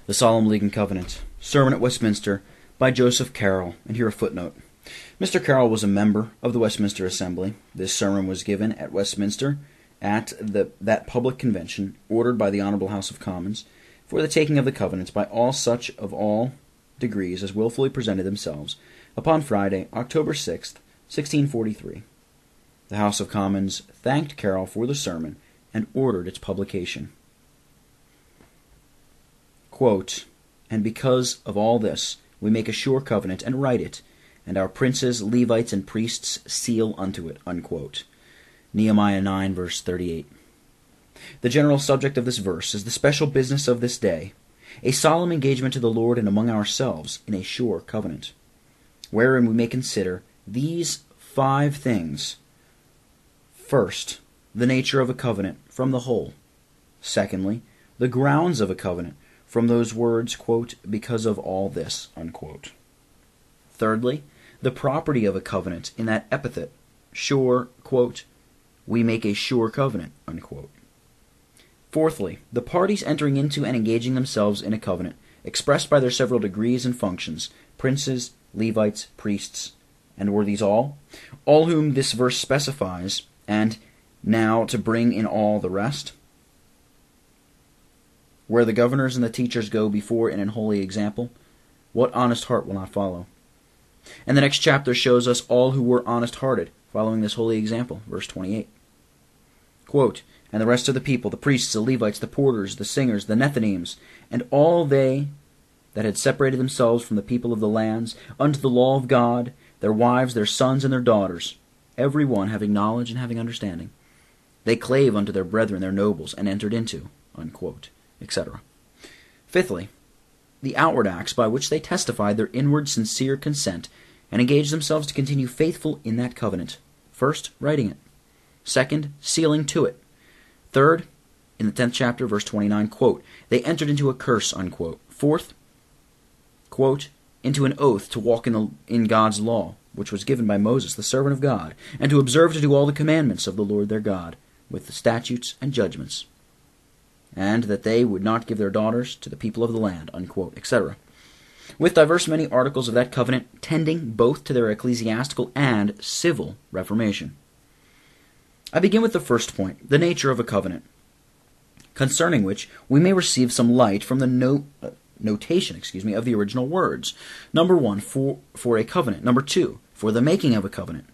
The Solemn League and Covenant. Sermon at Westminster by Joseph Carroll. And here a footnote. Mr. Carroll was a member of the Westminster Assembly. This sermon was given at Westminster at that public convention ordered by the Honourable House of Commons for the taking of the covenants by all such of all degrees as wilfully presented themselves upon Friday, October 6th, 1643. The House of Commons thanked Carroll for the sermon and ordered its publication. Quote, "And because of all this, we make a sure covenant and write it, and our princes, Levites, and priests seal unto it." Unquote. Nehemiah 9, verse 38. The general subject of this verse is the special business of this day, a solemn engagement to the Lord and among ourselves in a sure covenant, wherein we may consider these 5 things. First, the nature of a covenant from the whole. Secondly, the grounds of a covenant from those words, quote, "because of all this," unquote. Thirdly, the property of a covenant in that epithet, sure, quote, "we make a sure covenant," unquote. Fourthly, the parties entering into and engaging themselves in a covenant, expressed by their several degrees and functions, princes, Levites, priests, and were these all? All whom this verse specifies, and now to bring in all the rest? Where the governors and the teachers go before in an holy example, what honest heart will not follow? And the next chapter shows us all who were honest-hearted, following this holy example, verse 28. Quote, "And the rest of the people, the priests, the Levites, the porters, the singers, the Nethinims, and all they that had separated themselves from the people of the lands, unto the law of God, their wives, their sons, and their daughters, every one having knowledge and having understanding, they clave unto their brethren, their nobles, and entered into," unquote, etc. Fifthly, the outward acts by which they testified their inward sincere consent and engaged themselves to continue faithful in that covenant. First, writing it. Second, sealing to it. Third, in the 10th chapter, verse 29, quote, "they entered into a curse," unquote. Fourth, quote, "into an oath to walk in God's law, which was given by Moses, the servant of God, and to observe to do all the commandments of the Lord their God, with the statutes and judgments, and that they would not give their daughters to the people of the land," unquote, etc., with divers many articles of that covenant tending both to their ecclesiastical and civil reformation. I begin with the first point, the nature of a covenant, concerning which we may receive some light from the notation of the original words. Number 1, for a covenant. Number 2, for the making of a covenant.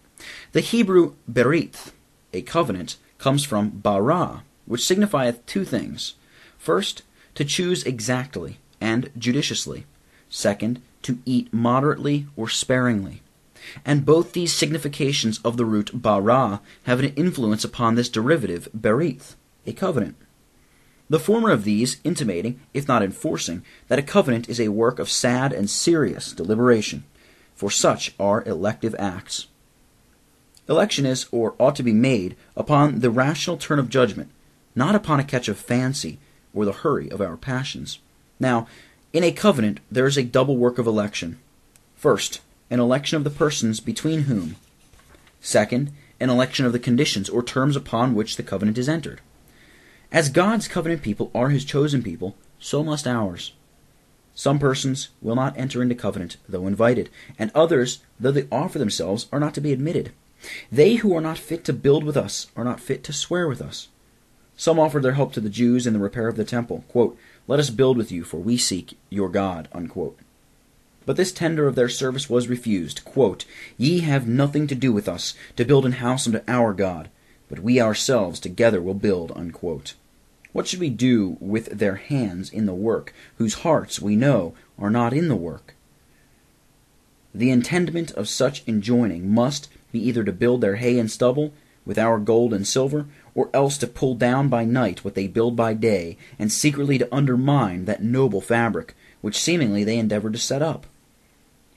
The Hebrew berith, a covenant, comes from bara, which signifieth 2 things. First, to choose exactly and judiciously. Second, to eat moderately or sparingly. And both these significations of the root bara have an influence upon this derivative berith, a covenant. The former of these intimating, if not enforcing, that a covenant is a work of sad and serious deliberation, for such are elective acts. Election is, or ought to be made, upon the rational turn of judgment, not upon a catch of fancy or the hurry of our passions. Now, in a covenant there is a double work of election. First, an election of the persons between whom. Second, an election of the conditions or terms upon which the covenant is entered. As God's covenant people are his chosen people, so must ours. Some persons will not enter into covenant, though invited, and others, though they offer themselves, are not to be admitted. They who are not fit to build with us are not fit to swear with us. Some offered their help to the Jews in the repair of the temple, quote, "Let us build with you, for we seek your God," unquote. But this tender of their service was refused, quote, "Ye have nothing to do with us, to build an house unto our God, but we ourselves together will build," unquote. What should we do with their hands in the work, whose hearts, we know, are not in the work? The intendment of such enjoining must be either to build their hay and stubble with our gold and silver, or else to pull down by night what they build by day, and secretly to undermine that noble fabric which seemingly they endeavored to set up.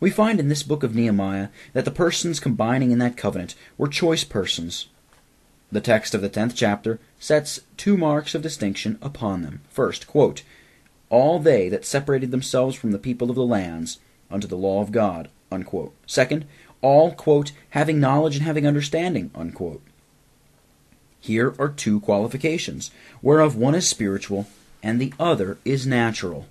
We find in this book of Nehemiah that the persons combining in that covenant were choice persons. The text of the 10th chapter sets 2 marks of distinction upon them. First, quote, "all they that separated themselves from the people of the lands unto the law of God," unquote. Second, all, quote, "having knowledge and having understanding," unquote. Here are 2 qualifications, whereof one is spiritual and the other is natural.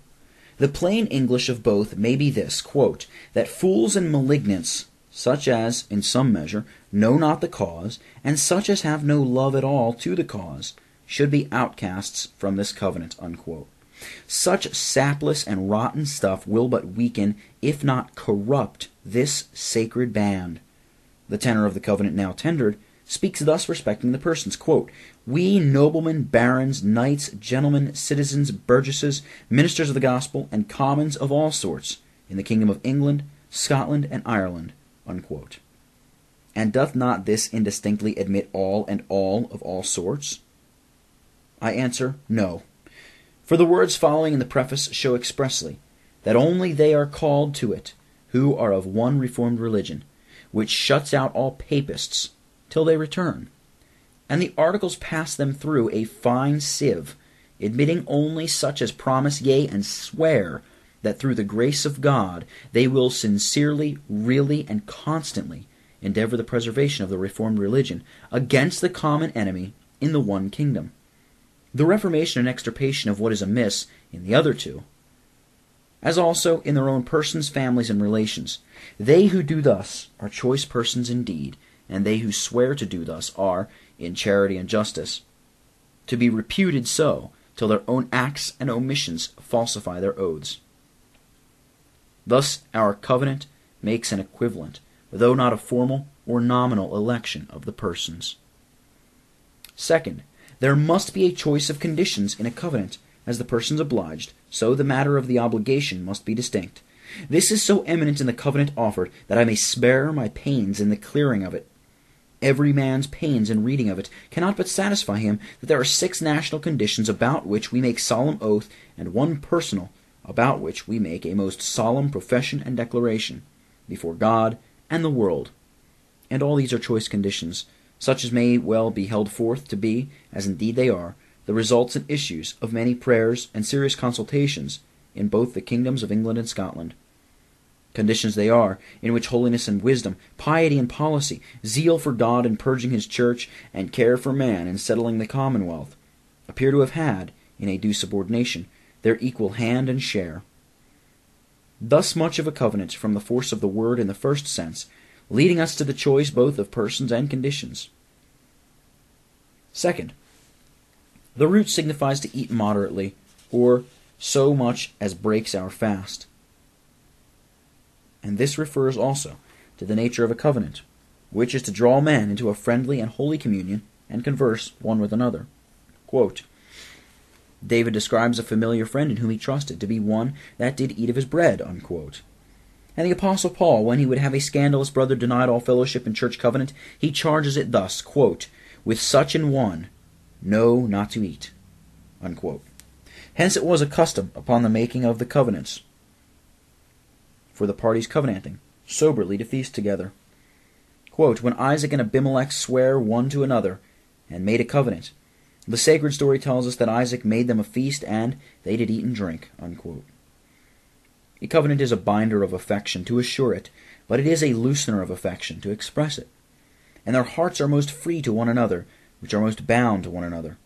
The plain English of both may be this, quote, that fools and malignants, such as, in some measure, know not the cause, and such as have no love at all to the cause, should be outcasts from this covenant, unquote. Such sapless and rotten stuff will but weaken, if not corrupt, this sacred band. The tenor of the covenant now tendered speaks thus respecting the persons, quote, we noblemen, barons, knights, gentlemen, citizens, burgesses, ministers of the gospel, and commons of all sorts, in the kingdom of England, Scotland, and Ireland, unquote. And doth not this indistinctly admit all and all of all sorts? I answer, no. For the words following in the preface show expressly that only they are called to it who are of one reformed religion, which shuts out all papists till they return. And the articles pass them through a fine sieve, admitting only such as promise, yea, and swear that through the grace of God they will sincerely, really, and constantly endeavor the preservation of the Reformed religion against the common enemy in the one kingdom. The reformation and extirpation of what is amiss in the other two, as also in their own persons, families, and relations. They who do thus are choice persons indeed, and they who swear to do thus are, in charity and justice, to be reputed so till their own acts and omissions falsify their oaths. Thus our covenant makes an equivalent, though not a formal or nominal election of the persons. Second, there must be a choice of conditions in a covenant, as the persons obliged, so the matter of the obligation must be distinct. This is so eminent in the covenant offered, that I may spare my pains in the clearing of it. Every man's pains in reading of it cannot but satisfy him that there are 6 national conditions about which we make solemn oath, and 1 personal, about which we make a most solemn profession and declaration, before God and the world. And all these are choice conditions, such as may well be held forth to be, as indeed they are, the results and issues of many prayers and serious consultations in both the kingdoms of England and Scotland. Conditions they are, in which holiness and wisdom, piety and policy, zeal for God in purging his church, and care for man in settling the commonwealth, appear to have had, in a due subordination, their equal hand and share. Thus much of a covenant from the force of the word in the first sense, leading us to the choice both of persons and conditions. Second, the root signifies to eat moderately, or so much as breaks our fast. And this refers also to the nature of a covenant, which is to draw men into a friendly and holy communion and converse one with another. Quote, David describes a familiar friend in whom he trusted to be one that did eat of his bread, unquote. And the Apostle Paul, when he would have a scandalous brother denied all fellowship in church covenant, he charges it thus, quote, with such an one, know not to eat, unquote. Hence it was a custom upon the making of the covenants for the parties covenanting soberly to feast together. Quote, when Isaac and Abimelech swear one to another and made a covenant, the sacred story tells us that Isaac made them a feast and they did eat and drink, unquote. A covenant is a binder of affection to assure it, but it is a loosener of affection to express it. And their hearts are most free to one another, which are most bound to one another.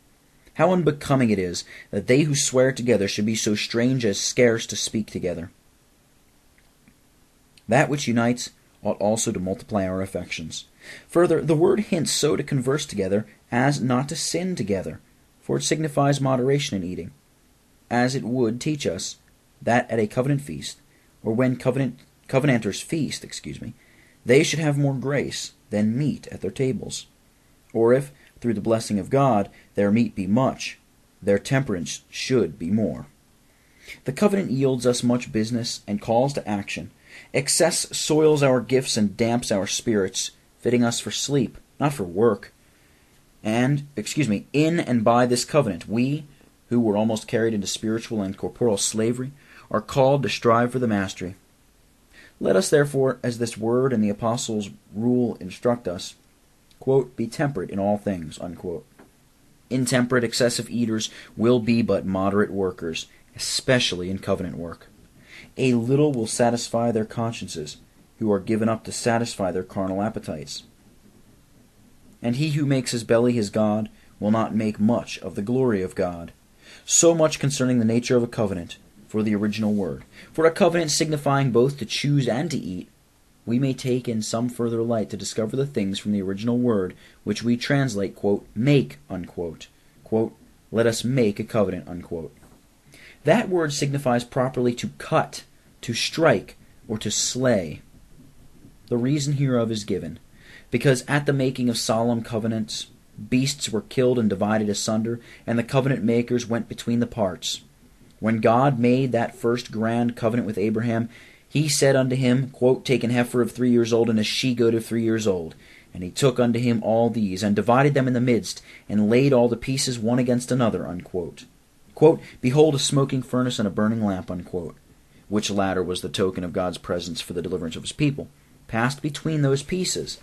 How unbecoming it is that they who swear together should be so strange as scarce to speak together. That which unites ought also to multiply our affections. Further, the word hints so to converse together as not to sin together, for it signifies moderation in eating, as it would teach us that at a covenant feast, or when covenanters feast, they should have more grace than meat at their tables. Or if, through the blessing of God, their meat be much, their temperance should be more. The covenant yields us much business and calls to action. Excess soils our gifts and damps our spirits, fitting us for sleep, not for work. And, in and by this covenant, we, who were almost carried into spiritual and corporal slavery, are called to strive for the mastery. Let us, therefore, as this word and the apostles' rule instruct us, quote, be temperate in all things, unquote. Intemperate, excessive eaters will be but moderate workers, especially in covenant work. A little will satisfy their consciences, who are given up to satisfy their carnal appetites. And he who makes his belly his God will not make much of the glory of God. So much concerning the nature of a covenant. for the original word. For a covenant signifying both to choose and to eat, we may take in some further light to discover the things from the original word, which we translate, quote, make, unquote. Quote, let us make a covenant, unquote. That word signifies properly to cut, to strike, or to slay. The reason hereof is given, because at the making of solemn covenants, beasts were killed and divided asunder, and the covenant makers went between the parts. When God made that first grand covenant with Abraham, he said unto him, quote, take an heifer of 3 years old and a she-goat of 3 years old. And he took unto him all these, and divided them in the midst, and laid all the pieces one against another, unquote. Quote, behold a smoking furnace and a burning lamp, unquote, which latter was the token of God's presence for the deliverance of his people, passed between those pieces.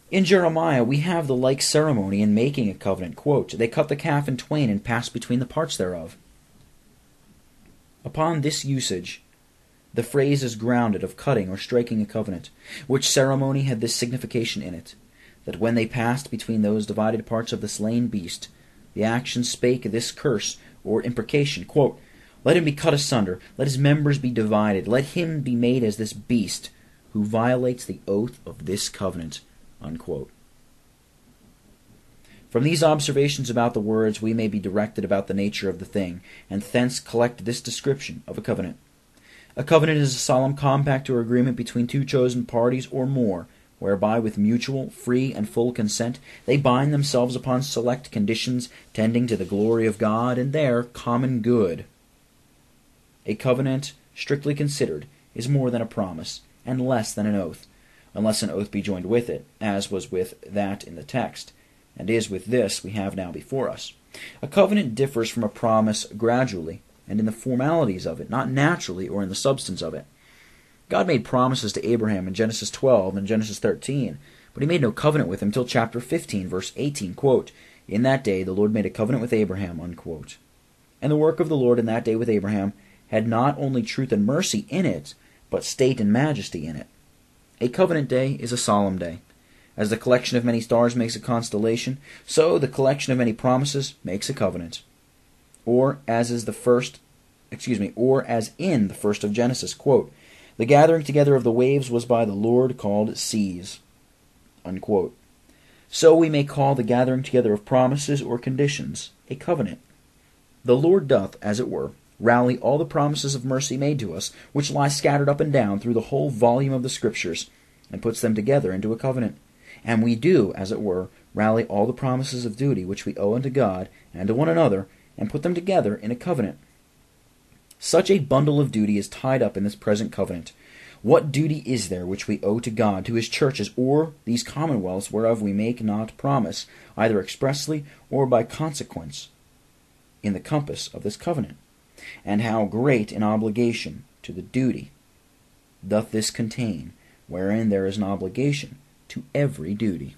In Jeremiah, we have the like ceremony in making a covenant, quote, they cut the calf in twain and passed between the parts thereof. Upon this usage, the phrase is grounded of cutting or striking a covenant, which ceremony had this signification in it, that when they passed between those divided parts of the slain beast, the action spake this curse or imprecation, quote, let him be cut asunder, let his members be divided, let him be made as this beast, who violates the oath of this covenant, unquote. From these observations about the words, we may be directed about the nature of the thing, and thence collect this description of a covenant. A covenant is a solemn compact or agreement between two chosen parties or more, whereby with mutual, free, and full consent they bind themselves upon select conditions tending to the glory of God and their common good. A covenant, strictly considered, is more than a promise, and less than an oath, unless an oath be joined with it, as was with that in the text, and is with this we have now before us. A covenant differs from a promise gradually, and in the formalities of it, not naturally or in the substance of it. God made promises to Abraham in Genesis 12 and Genesis 13, but he made no covenant with him till chapter 15, verse 18, quote, in that day the Lord made a covenant with Abraham, unquote. And the work of the Lord in that day with Abraham had not only truth and mercy in it, but state and majesty in it. A covenant day is a solemn day. As the collection of many stars makes a constellation, so the collection of many promises makes a covenant. Or as in the first of Genesis, quote, the gathering together of the waves was by the Lord called seas, unquote. So we may call the gathering together of promises or conditions a covenant. The Lord doth, as it were, rally all the promises of mercy made to us, which lie scattered up and down through the whole volume of the Scriptures, and puts them together into a covenant. And we do, as it were, rally all the promises of duty which we owe unto God and to one another, and put them together in a covenant. Such a bundle of duty is tied up in this present covenant. What duty is there which we owe to God, to his churches, or these commonwealths whereof we make not promise, either expressly or by consequence, in the compass of this covenant? And how great an obligation to the duty doth this contain, wherein there is an obligation to every duty.